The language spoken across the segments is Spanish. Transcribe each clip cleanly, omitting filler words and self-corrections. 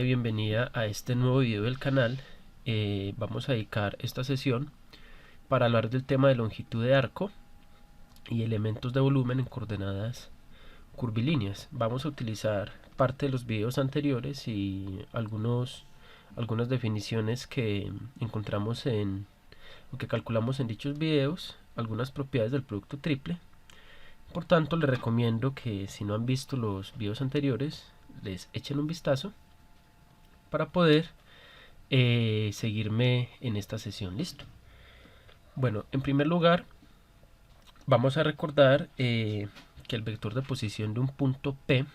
de bienvenida a este nuevo video del canal. Vamos a dedicar esta sesión para hablar del tema de longitud de arco y elementos de volumen en coordenadas curvilíneas. Vamos a utilizar parte de los videos anteriores y algunas definiciones que encontramos o que calculamos en dichos videos, algunas propiedades del producto triple. Por tanto, les recomiendo que si no han visto los videos anteriores, les echen un vistazo para poder seguirme en esta sesión. Listo. Bueno, en primer lugar vamos a recordar que el vector de posición de un punto P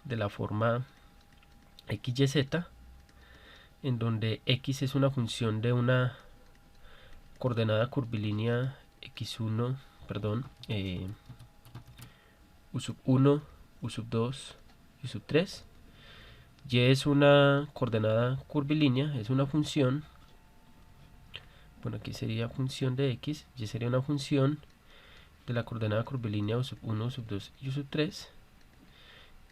de la forma XYZ, en donde X es una función de una coordenada curvilínea x1, perdón, u sub 1, u sub 2 y sub 3. Y es una coordenada curvilínea, es una función, bueno, aquí sería función de x, y sería una función de la coordenada curvilínea u sub 1, u sub 2 y u sub 3,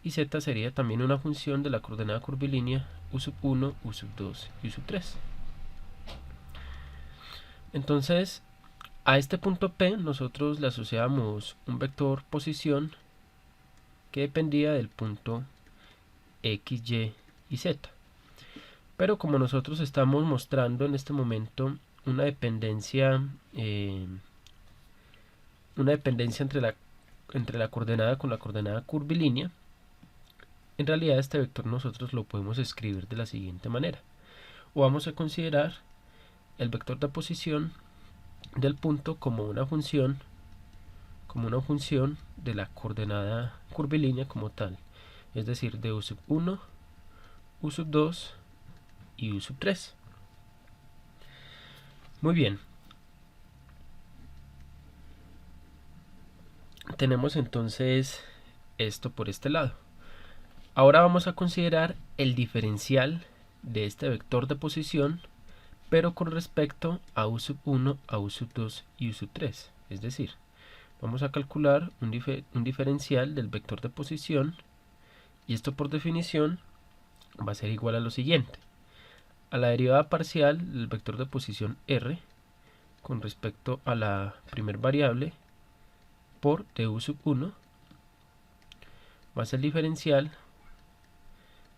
y z sería también una función de la coordenada curvilínea u sub 1, u sub 2 y u sub 3. Entonces, a este punto P nosotros le asociamos un vector posición que dependía del punto X, Y y Z. Pero como nosotros estamos mostrando en este momento una dependencia entre la coordenada con la coordenada curvilínea, en realidad este vector nosotros lo podemos escribir de la siguiente manera. O vamos a considerar el vector de posición del punto como una función de la coordenada curvilínea como tal, es decir, de u sub 1, u sub 2 y u sub 3. Muy bien, tenemos entonces esto por este lado. Ahora vamos a considerar el diferencial de este vector de posición, pero con respecto a u sub 1, a u sub 2 y u sub 3. Es decir, vamos a calcular un diferencial del vector de posición, y esto por definición va a ser igual a lo siguiente: a la derivada parcial del vector de posición r con respecto a la primer variable por du sub 1 más el diferencial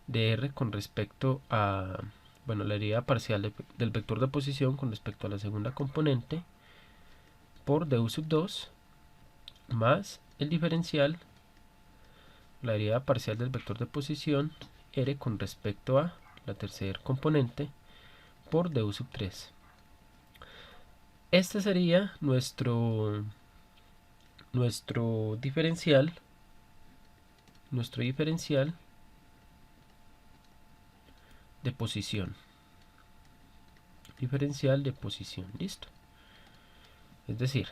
de r con respecto a, bueno, la derivada parcial del vector de posición con respecto a la segunda componente por du sub 2 más el diferencial, la derivada parcial del vector de posición r con respecto a la tercera componente por du sub 3. Este sería nuestro diferencial de posición. Listo. Es decir,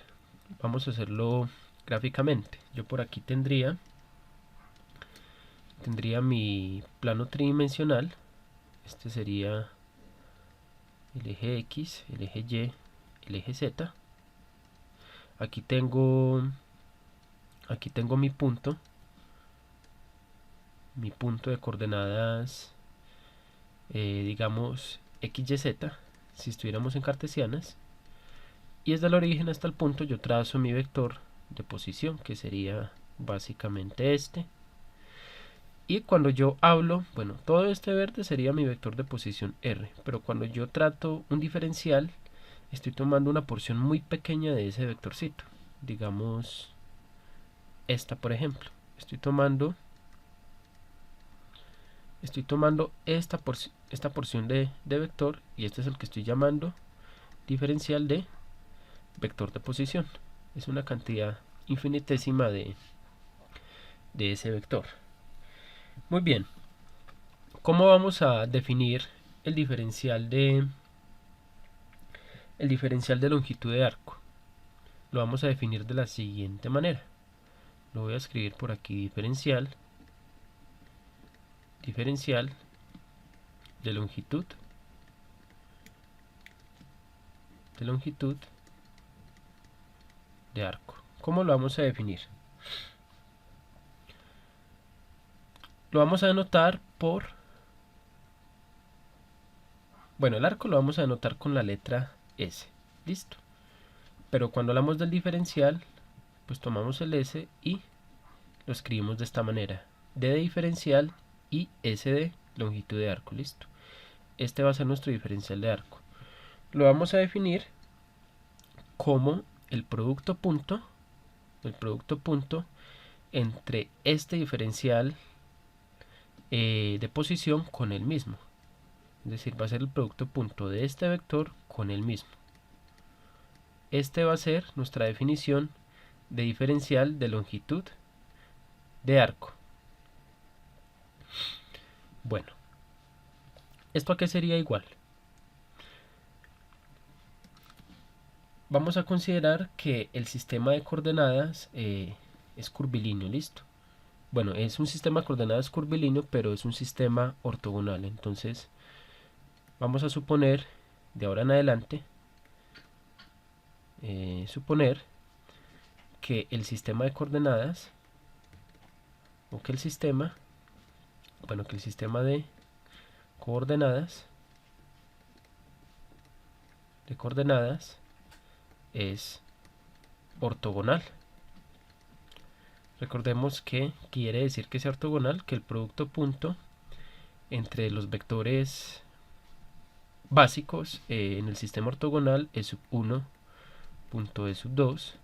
vamos a hacerlo gráficamente. Yo por aquí tendría mi plano tridimensional. Este sería el eje X, el eje Y, el eje Z. Aquí tengo mi punto de coordenadas, digamos X, Y, Z, si estuviéramos en cartesianas, y desde el origen hasta el punto yo trazo mi vector de posición, que sería básicamente este. Y cuando yo hablo, bueno, todo este verde sería mi vector de posición r, pero cuando yo trato un diferencial, estoy tomando una porción muy pequeña de ese vectorcito, digamos esta, por ejemplo. Estoy tomando esta porción de vector, y este es el que estoy llamando diferencial de vector de posición. Es una cantidad infinitésima de ese vector. Muy bien, ¿cómo vamos a definir el diferencial de longitud de arco? Lo vamos a definir de la siguiente manera. Lo voy a escribir por aquí: diferencial de longitud de arco. ¿Cómo lo vamos a definir? lo vamos a denotar por... Bueno, el arco lo vamos a denotar con la letra S. Listo. Pero cuando hablamos del diferencial, pues tomamos el S y lo escribimos de esta manera. D de diferencial y S de longitud de arco. Listo. Este va a ser nuestro diferencial de arco. Lo vamos a definir como el producto punto entre este diferencial de posición con el mismo. Es decir, va a ser el producto punto de este vector con el mismo. Este va a ser nuestra definición de diferencial de longitud de arco. Bueno, ¿esto a qué sería igual? Vamos a considerar que el sistema de coordenadas es curvilíneo, ¿listo? Bueno, es un sistema de coordenadas curvilíneo, pero es un sistema ortogonal. Entonces, vamos a suponer, de ahora en adelante, suponer que el sistema de coordenadas, o que el sistema de coordenadas es ortogonal. Recordemos que quiere decir que sea ortogonal, que el producto punto entre los vectores básicos en el sistema ortogonal E sub 1 punto E sub 2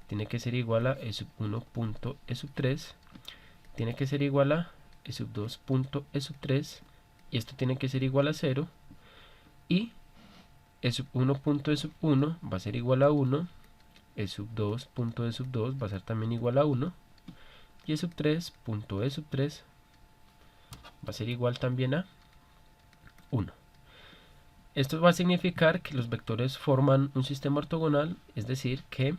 tiene que ser igual a E sub 1 punto E sub 3, tiene que ser igual a E sub 2 punto E sub 3, y esto tiene que ser igual a 0, y E sub 1 punto E sub 1 va a ser igual a 1, E sub 2 punto E sub 2 va a ser también igual a 1, y E sub 3 punto E sub 3 va a ser igual también a 1. Esto va a significar que los vectores forman un sistema ortogonal, es decir que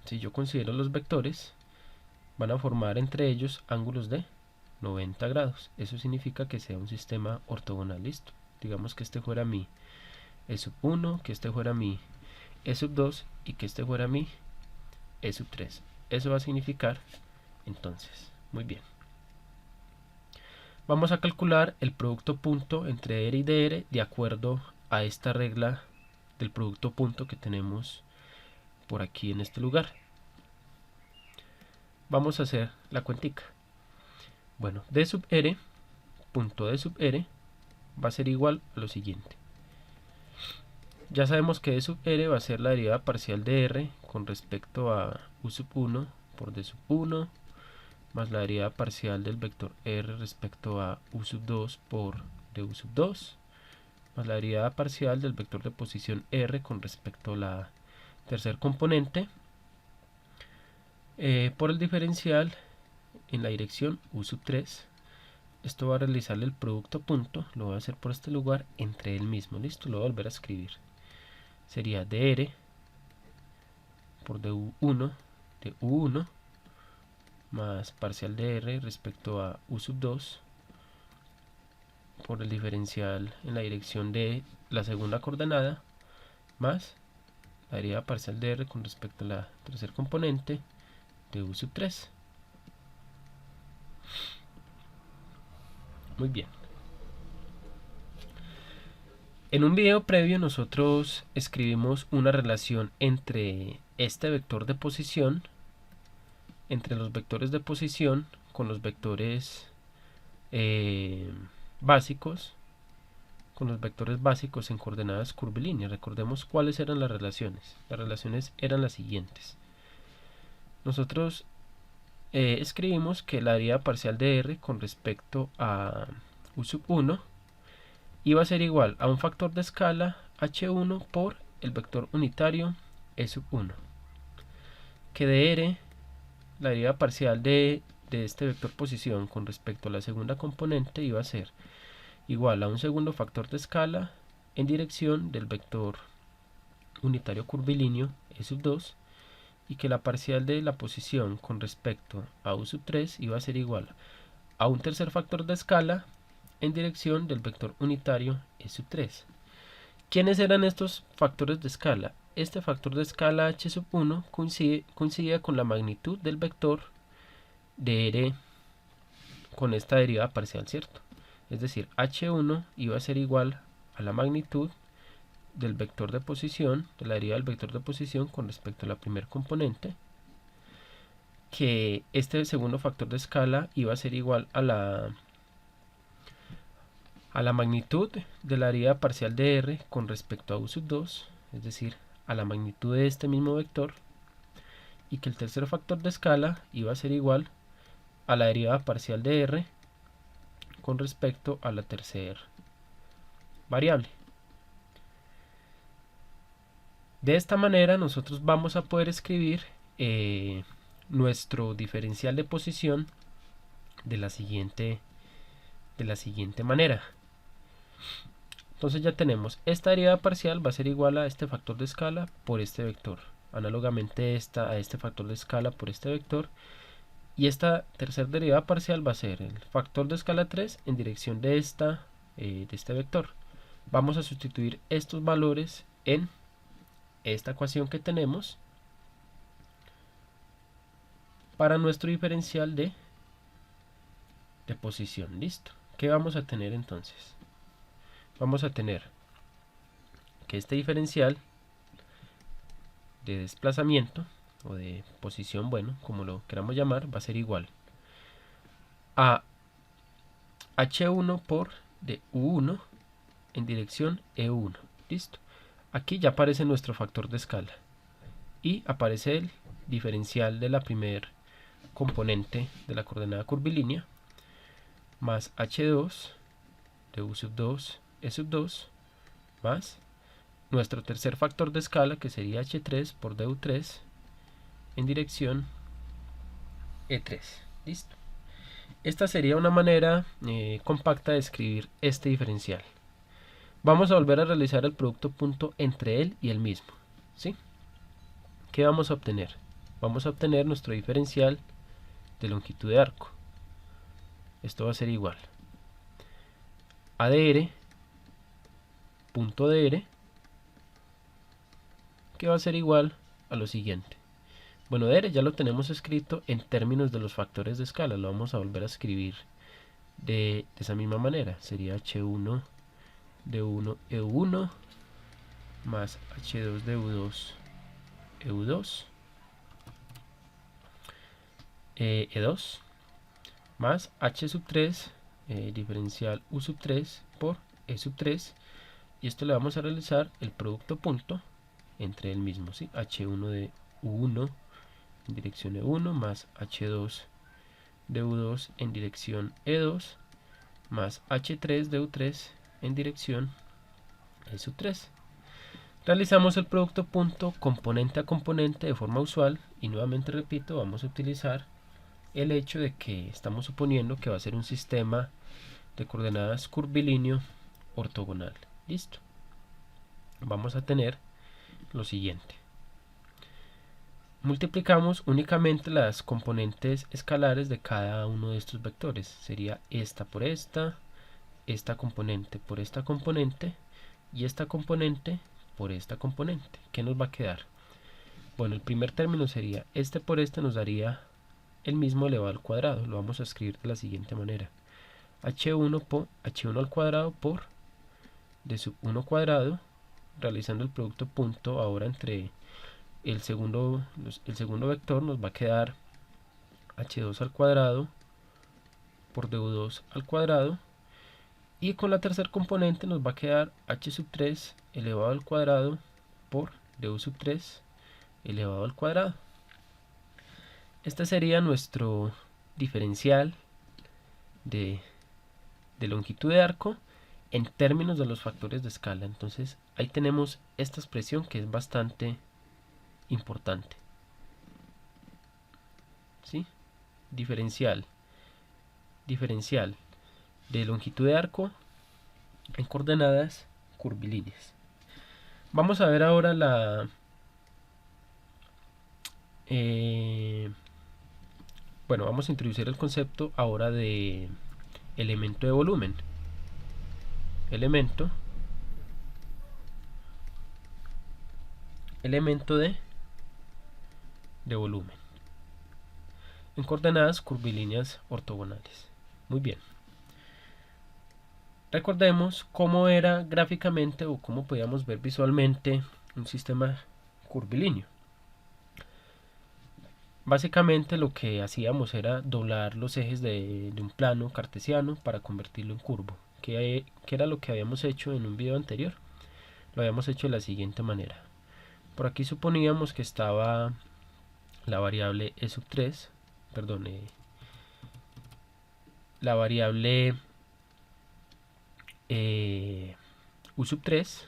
si yo considero los vectores, van a formar entre ellos ángulos de 90 grados. Eso significa que sea un sistema ortogonal. Listo. Digamos que este fuera mi E sub 1, que este fuera mi E sub 2 y que este fuera mi E sub 3. Eso va a significar entonces. Muy bien. Vamos a calcular el producto punto entre R y DR de acuerdo a esta regla del producto punto que tenemos por aquí en este lugar. Vamos a hacer la cuentica. Bueno, D sub R, punto D sub R, va a ser igual a lo siguiente. Ya sabemos que D sub R va a ser la derivada parcial de R con respecto a U sub 1 por D sub 1, más la derivada parcial del vector R respecto a U sub 2 por du sub 2, más la derivada parcial del vector de posición R con respecto a la tercer componente, por el diferencial en la dirección U sub 3. Esto va a realizarle el producto punto, lo voy a hacer por este lugar, entre el mismo. Listo, lo voy a volver a escribir. Sería dr por du1 de u1 más parcial de r respecto a u sub 2 por el diferencial en la dirección de la segunda coordenada más la derivada parcial de r con respecto a la tercer componente de u sub 3. Muy bien. En un video previo nosotros escribimos una relación entre este vector de posición, entre los vectores de posición con los vectores básicos, en coordenadas curvilíneas. Recordemos cuáles eran las relaciones. Las relaciones eran las siguientes. Nosotros escribimos que la derivada parcial de r con respecto a u sub 1 iba a ser igual a un factor de escala h1 por el vector unitario e sub 1, que de r, la derivada parcial de este vector posición con respecto a la segunda componente iba a ser igual a un segundo factor de escala en dirección del vector unitario curvilíneo e sub 2, y que la parcial de la posición con respecto a u sub 3 iba a ser igual a un tercer factor de escala en dirección del vector unitario e sub 3. ¿Quiénes eran estos factores de escala? Este factor de escala h sub 1 coincidía con la magnitud del vector de r con esta derivada parcial, ¿cierto? Es decir, h1 iba a ser igual a la magnitud del vector de posición, de la derivada del vector de posición con respecto a la primer componente, que este segundo factor de escala iba a ser igual a la magnitud de la derivada parcial de r con respecto a u sub 2, es decir, a la magnitud de este mismo vector, y que el tercer factor de escala iba a ser igual a la derivada parcial de r con respecto a la tercera variable. De esta manera nosotros vamos a poder escribir nuestro diferencial de posición de la siguiente manera. Entonces ya tenemos esta derivada parcial va a ser igual a este factor de escala por este vector, análogamente esta a este factor de escala por este vector, y esta tercera derivada parcial va a ser el factor de escala 3 en dirección de este vector. Vamos a sustituir estos valores en esta ecuación que tenemos para nuestro diferencial de posición. Listo. ¿Qué vamos a tener entonces? Vamos a tener que este diferencial de desplazamiento o de posición, bueno, como lo queramos llamar, va a ser igual a h1 por de u1 en dirección e1. Listo. Aquí ya aparece nuestro factor de escala y aparece el diferencial de la primer componente de la coordenada curvilínea más h2 de u sub 2 e sub 2 más nuestro tercer factor de escala, que sería h3 por du3 en dirección e3. Listo. Esta sería una manera compacta de escribir este diferencial. Vamos a volver a realizar el producto punto entre él y el mismo, ¿sí? ¿Qué vamos a obtener? Vamos a obtener nuestro diferencial de longitud de arco. Esto va a ser igual a dr punto dr, que va a ser igual a lo siguiente. Bueno, dr ya lo tenemos escrito en términos de los factores de escala, lo vamos a volver a escribir de esa misma manera. Sería h1 de 1 EU1 más h2 de U2 EU2 E2 más h sub 3 diferencial u sub 3 por e sub 3, y esto le vamos a realizar el producto punto entre el mismo, ¿sí? h1 de u1 en dirección e1 más h2 de u2 en dirección e2 más h3 de u3 en dirección e sub 3. Realizamos el producto punto componente a componente de forma usual, y nuevamente repito, vamos a utilizar el hecho de que estamos suponiendo que va a ser un sistema de coordenadas curvilíneo ortogonal. Listo. Vamos a tener lo siguiente. Multiplicamos únicamente las componentes escalares de cada uno de estos vectores. Sería esta por esta componente por esta componente y esta componente por esta componente. ¿Qué nos va a quedar? Bueno, el primer término sería este por este, nos daría el mismo elevado al cuadrado. Lo vamos a escribir de la siguiente manera: h1 por h1 al cuadrado por de sub 1 cuadrado, realizando el producto punto ahora entre el segundo vector, nos va a quedar h2 al cuadrado por du2 al cuadrado, y con la tercera componente nos va a quedar h sub 3 elevado al cuadrado por du sub 3 elevado al cuadrado. Este sería nuestro diferencial de longitud de arco en términos de los factores de escala. Entonces ahí tenemos esta expresión que es bastante importante, ¿sí? Diferencial de longitud de arco en coordenadas curvilíneas. Vamos a ver ahora bueno, vamos a introducir el concepto ahora de elemento de volumen. Elemento de volumen en coordenadas curvilíneas ortogonales. Muy bien. Recordemos cómo era gráficamente o cómo podíamos ver visualmente un sistema curvilíneo. Básicamente lo que hacíamos era doblar los ejes de un plano cartesiano para convertirlo en curvo, que era lo que habíamos hecho en un video anterior. Lo habíamos hecho de la siguiente manera. Por aquí suponíamos que estaba la variable e sub 3, perdón, la variable u sub 3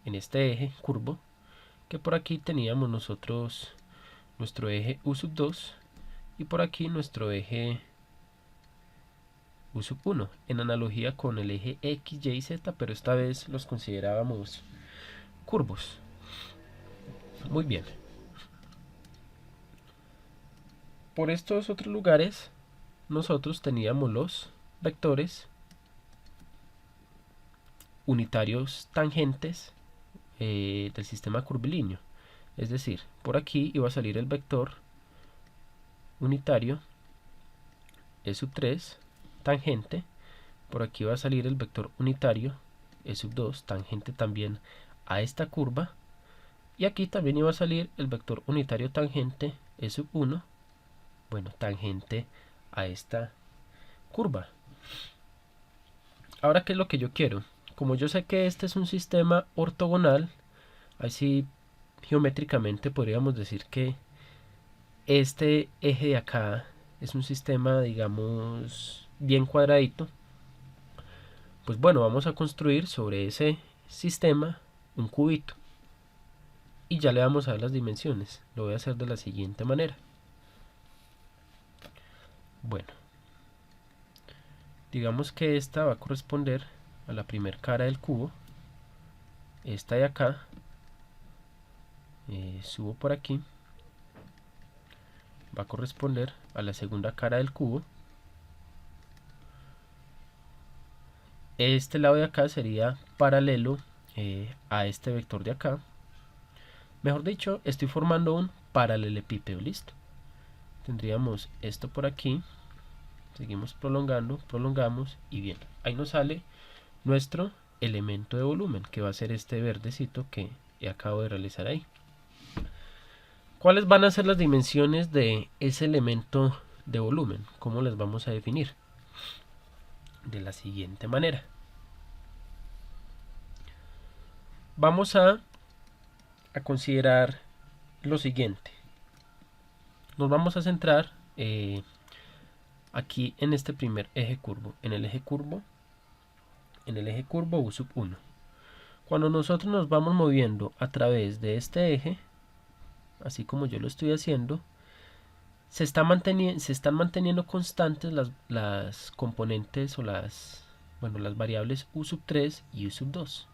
en este eje curvo, que por aquí teníamos nosotros nuestro eje u sub 2 y por aquí nuestro eje u sub 1, en analogía con el eje x, y, z, pero esta vez los considerábamos curvos. Muy bien. Por estos otros lugares nosotros teníamos los vectores unitarios tangentes del sistema curvilíneo. Es decir, por aquí iba a salir el vector unitario e sub 3 tangente, por aquí va a salir el vector unitario e sub 2 tangente también a esta curva, y aquí también iba a salir el vector unitario tangente e sub 1, bueno, tangente a esta curva. Ahora, ¿qué es lo que yo quiero? Como yo sé que este es un sistema ortogonal, así geométricamente podríamos decir que este eje de acá es un sistema, digamos, bien cuadradito. Pues bueno, vamos a construir sobre ese sistema un cubito y ya le vamos a dar las dimensiones. Lo voy a hacer de la siguiente manera. Bueno, digamos que esta va a corresponder a la primera cara del cubo. Esta de acá, subo por aquí, va a corresponder a la segunda cara del cubo. Este lado de acá sería paralelo a este vector de acá. Mejor dicho, estoy formando un paralelepípedo, listo. Tendríamos esto por aquí, seguimos prolongando, prolongamos y bien, ahí nos sale nuestro elemento de volumen, que va a ser este verdecito que acabo de realizar ahí. ¿Cuáles van a ser las dimensiones de ese elemento de volumen? ¿Cómo las vamos a definir? De la siguiente manera. Vamos a considerar lo siguiente. Nos vamos a centrar aquí en este primer eje curvo, en el eje curvo u sub 1. Cuando nosotros nos vamos moviendo a través de este eje, así como yo lo estoy haciendo, se están manteniendo constantes las componentes o las variables u sub 3 y u sub 2.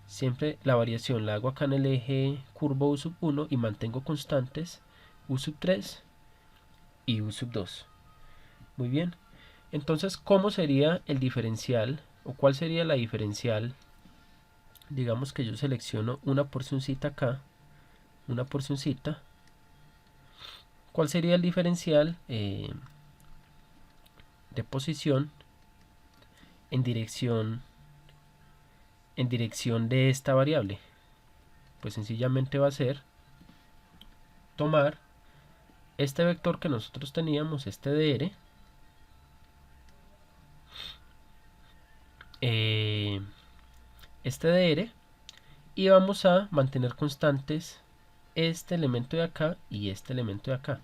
Siempre la variación la hago acá en el eje curvo u sub 1 y mantengo constantes u sub 3 y u sub 2. Muy bien. Entonces, ¿cómo sería el diferencial o cuál sería la diferencial? Digamos que yo selecciono una porcioncita acá, una porcioncita. ¿Cuál sería el diferencial de posición en dirección de esta variable? Pues sencillamente va a ser tomar este vector que nosotros teníamos, este dr, y vamos a mantener constantes este elemento de acá y este elemento de acá.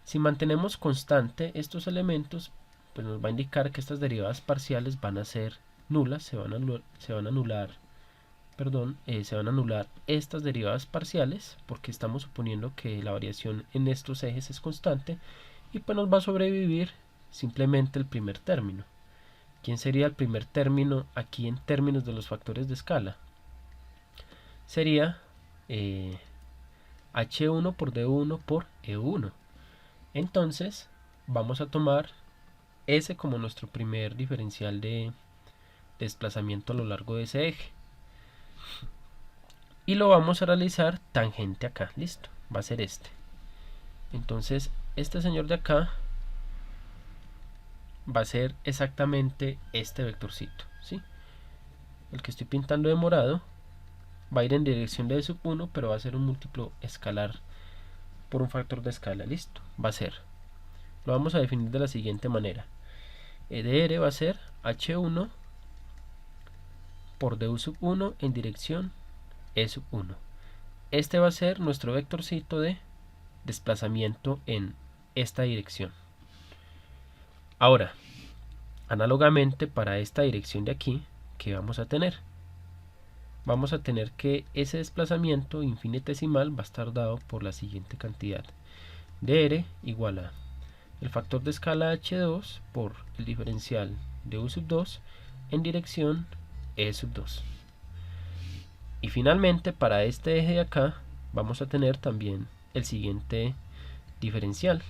Si mantenemos constante estos elementos, pues nos va a indicar que estas derivadas parciales van a ser nulas, se van a anular estas derivadas parciales, porque estamos suponiendo que la variación en estos ejes es constante, y pues nos va a sobrevivir simplemente el primer término. ¿Quién sería el primer término aquí en términos de los factores de escala? Sería H1 por D1 por E1. Entonces vamos a tomar ese como nuestro primer diferencial de desplazamiento a lo largo de ese eje. Y lo vamos a realizar tangente acá, listo, va a ser este. Entonces este señor de acá va a ser exactamente este vectorcito, ¿sí? El que estoy pintando de morado va a ir en dirección de E sub 1, pero va a ser un múltiplo escalar por un factor de escala. Listo, va a ser, lo vamos a definir de la siguiente manera: E de R va a ser H1 por du sub 1 en dirección E sub 1. Este va a ser nuestro vectorcito de desplazamiento en esta dirección. Ahora, análogamente para esta dirección de aquí, ¿qué vamos a tener? Vamos a tener que ese desplazamiento infinitesimal va a estar dado por la siguiente cantidad: dr igual a el factor de escala h2 por el diferencial de u sub 2 en dirección e sub 2. Y finalmente para este eje de acá vamos a tener también el siguiente diferencial.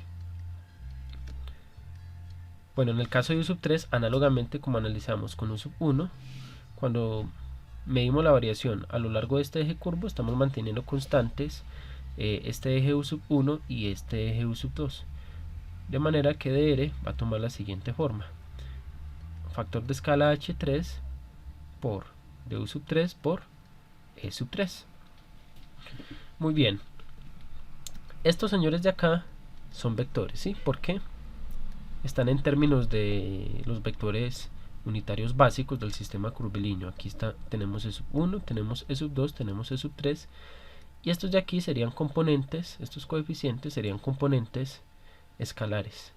Bueno, en el caso de u sub 3, análogamente como analizamos con u sub 1, cuando medimos la variación a lo largo de este eje curvo, estamos manteniendo constantes este eje u sub 1 y este eje u sub 2, de manera que dr va a tomar la siguiente forma: factor de escala h3 por du sub 3 por e sub 3. Muy bien, estos señores de acá son vectores, ¿sí? ¿Por qué? Están en términos de los vectores unitarios básicos del sistema curvilíneo. Aquí está, tenemos E sub 1, tenemos E sub 2, tenemos E sub 3, y estos de aquí serían componentes, estos coeficientes serían componentes escalares.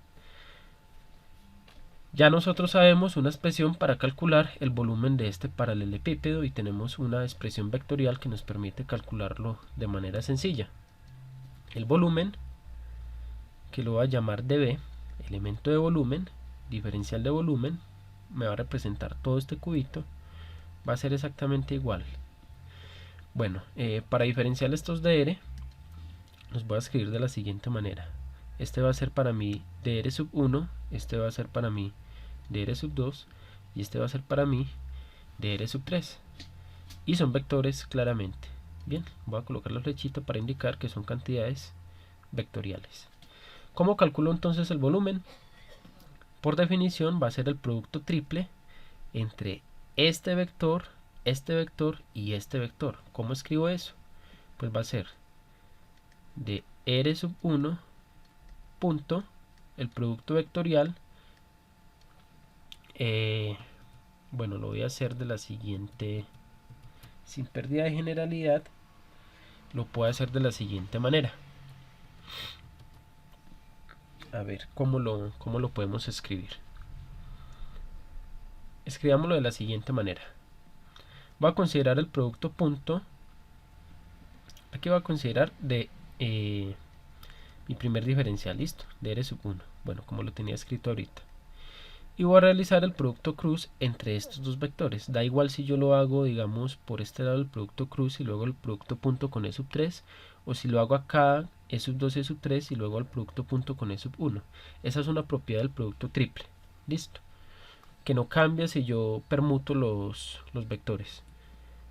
Ya nosotros sabemos una expresión para calcular el volumen de este paralelepípedo y tenemos una expresión vectorial que nos permite calcularlo de manera sencilla. El volumen, que lo voy a llamar dB, elemento de volumen, diferencial de volumen, me va a representar todo este cubito, va a ser exactamente igual. Bueno, para diferenciar estos dr, los voy a escribir de la siguiente manera: este va a ser para mí dr sub 1, este va a ser para mí dr sub 2 y este va a ser para mí dr sub 3, y son vectores claramente. Bien, voy a colocar la flechita para indicar que son cantidades vectoriales. ¿Cómo calculo entonces el volumen? Por definición va a ser el producto triple entre este vector y este vector. ¿Cómo escribo eso? Pues va a ser de r sub 1 punto el producto vectorial. Bueno, lo voy a hacer de la siguiente, sin pérdida de generalidad, lo puedo hacer de la siguiente manera. A ver, ¿cómo lo podemos escribir? Escribámoslo de la siguiente manera. Voy a considerar el producto punto. Aquí voy a considerar de mi primer diferencial, listo, de r sub 1, bueno, como lo tenía escrito ahorita. Y voy a realizar el producto cruz entre estos dos vectores. Da igual si yo lo hago, digamos, por este lado el producto cruz y luego el producto punto con e sub 3, o si lo hago acá, e sub 2, e sub 3 y luego el producto punto con e sub 1. Esa es una propiedad del producto triple, listo, que no cambia si yo permuto los vectores.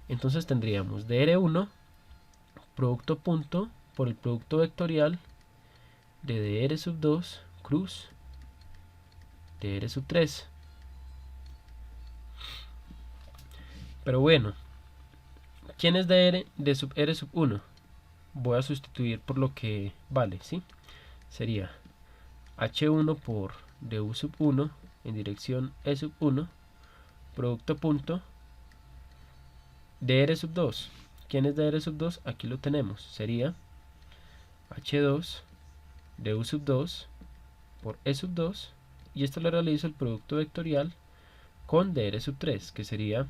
Entonces tendríamos dr1 producto punto por el producto vectorial de dr sub 2 cruz dr sub 3. Pero bueno, ¿quién es dr de sub r sub 1? Voy a sustituir por lo que vale, ¿sí? Sería h1 por du sub 1 en dirección e sub 1 producto punto dr sub 2. ¿Quién es dr sub 2? Aquí lo tenemos, sería h2 du sub 2 por e sub 2, y esto lo realizo el producto vectorial con dr sub 3, que sería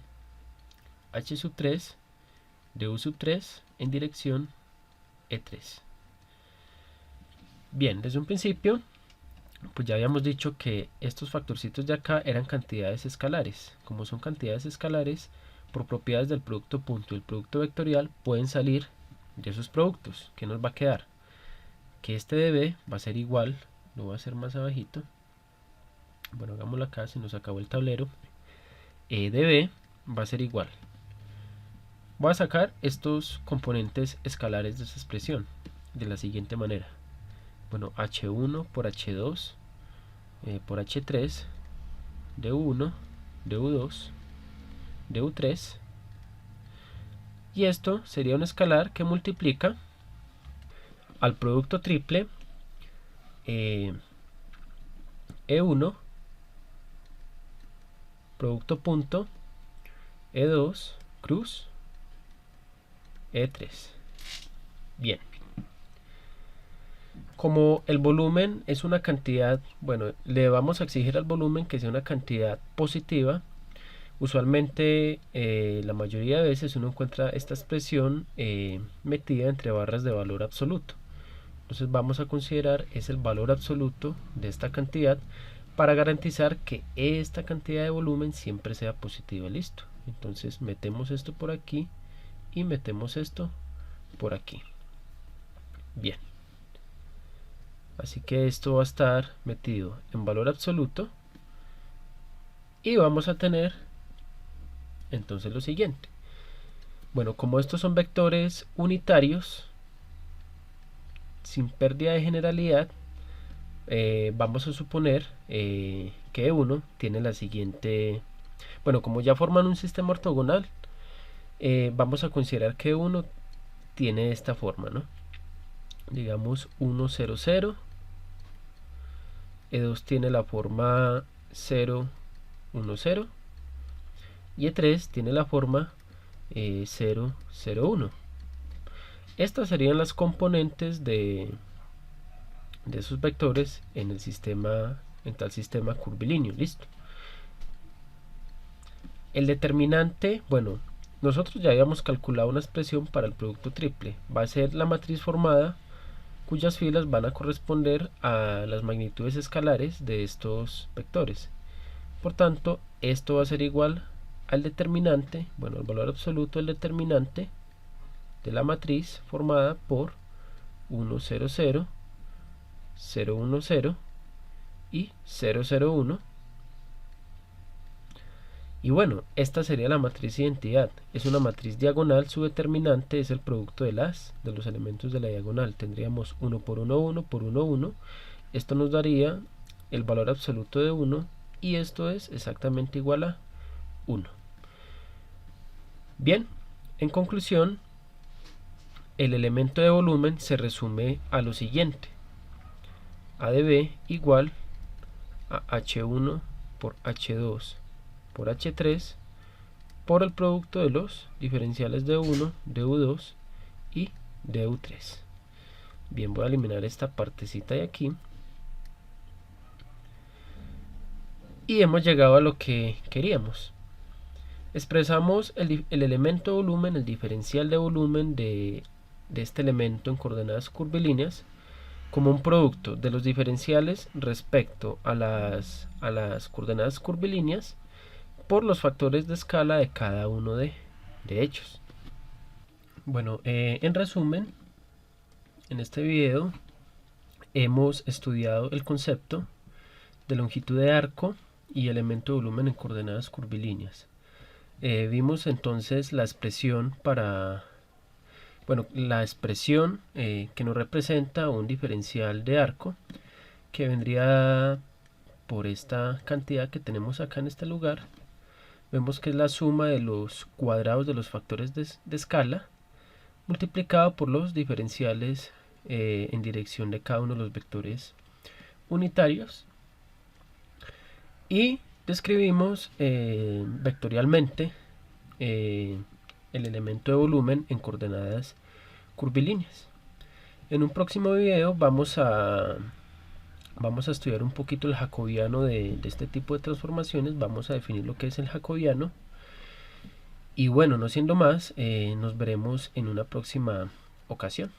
h sub 3 du sub 3 en dirección e3. Bien, desde un principio pues ya habíamos dicho que estos factorcitos de acá eran cantidades escalares. Como son cantidades escalares, por propiedades del producto punto y el producto vectorial pueden salir de esos productos. ¿Qué nos va a quedar? Que este dB va a ser igual, lo voy a hacer más abajito, bueno, hagámoslo acá, se nos acabó el tablero. dB va a ser igual, voy a sacar estos componentes escalares de esa expresión de la siguiente manera: bueno, h1 por h2 por h3 du1, du2, du3, y esto sería un escalar que multiplica al producto triple E1, producto punto, E2, cruz, E3. Bien. Como el volumen es una cantidad, bueno, le vamos a exigir al volumen que sea una cantidad positiva. Usualmente, la mayoría de veces uno encuentra esta expresión metida entre barras de valor absoluto. Entonces vamos a considerar es el valor absoluto de esta cantidad para garantizar que esta cantidad de volumen siempre sea positiva. Listo. Entonces metemos esto por aquí y metemos esto por aquí. Bien. Así que esto va a estar metido en valor absoluto y vamos a tener entonces lo siguiente. Bueno, como estos son vectores unitarios sin pérdida de generalidad, vamos a suponer que E1 tiene la siguiente, bueno, como ya forman un sistema ortogonal, vamos a considerar que E1 tiene esta forma, ¿no? Digamos 1, 0, 0. E2 tiene la forma 0, 1, 0. Y E3 tiene la forma 0, 0, 1. Estas serían las componentes de esos vectores en el sistema, en tal sistema curvilíneo. Listo. El determinante, bueno, nosotros ya habíamos calculado una expresión para el producto triple. Va a ser la matriz formada cuyas filas van a corresponder a las magnitudes escalares de estos vectores. Por tanto, esto va a ser igual al determinante, bueno, el valor absoluto del determinante de la matriz formada por 1, 0, 0, 0, 1, 0 y 0, 0, 1. Y bueno, esta sería la matriz identidad. Es una matriz diagonal, su determinante es el producto de los elementos de la diagonal. Tendríamos 1 por 1, 1 por 1, 1. Esto nos daría el valor absoluto de 1 y esto es exactamente igual a 1. Bien, en conclusión, el elemento de volumen se resume a lo siguiente. A de B igual a H1 por H2 por H3 por el producto de los diferenciales de U1, de U2 y de U3. Bien, voy a eliminar esta partecita de aquí. Y hemos llegado a lo que queríamos. Expresamos el elemento de volumen, el diferencial de volumen de este elemento en coordenadas curvilíneas como un producto de los diferenciales respecto a las coordenadas curvilíneas por los factores de escala de cada uno de ellos. Bueno, en resumen, en este video hemos estudiado el concepto de longitud de arco y elemento de volumen en coordenadas curvilíneas. Vimos entonces la expresión para, bueno, la expresión que nos representa un diferencial de arco que vendría por esta cantidad que tenemos acá en este lugar. Vemos que es la suma de los cuadrados de los factores de escala multiplicado por los diferenciales en dirección de cada uno de los vectores unitarios, y describimos vectorialmente el elemento de volumen en coordenadas curvilíneas. En un próximo video vamos a estudiar un poquito el jacobiano de este tipo de transformaciones. Vamos a definir lo que es el jacobiano. Y bueno, no siendo más, nos veremos en una próxima ocasión.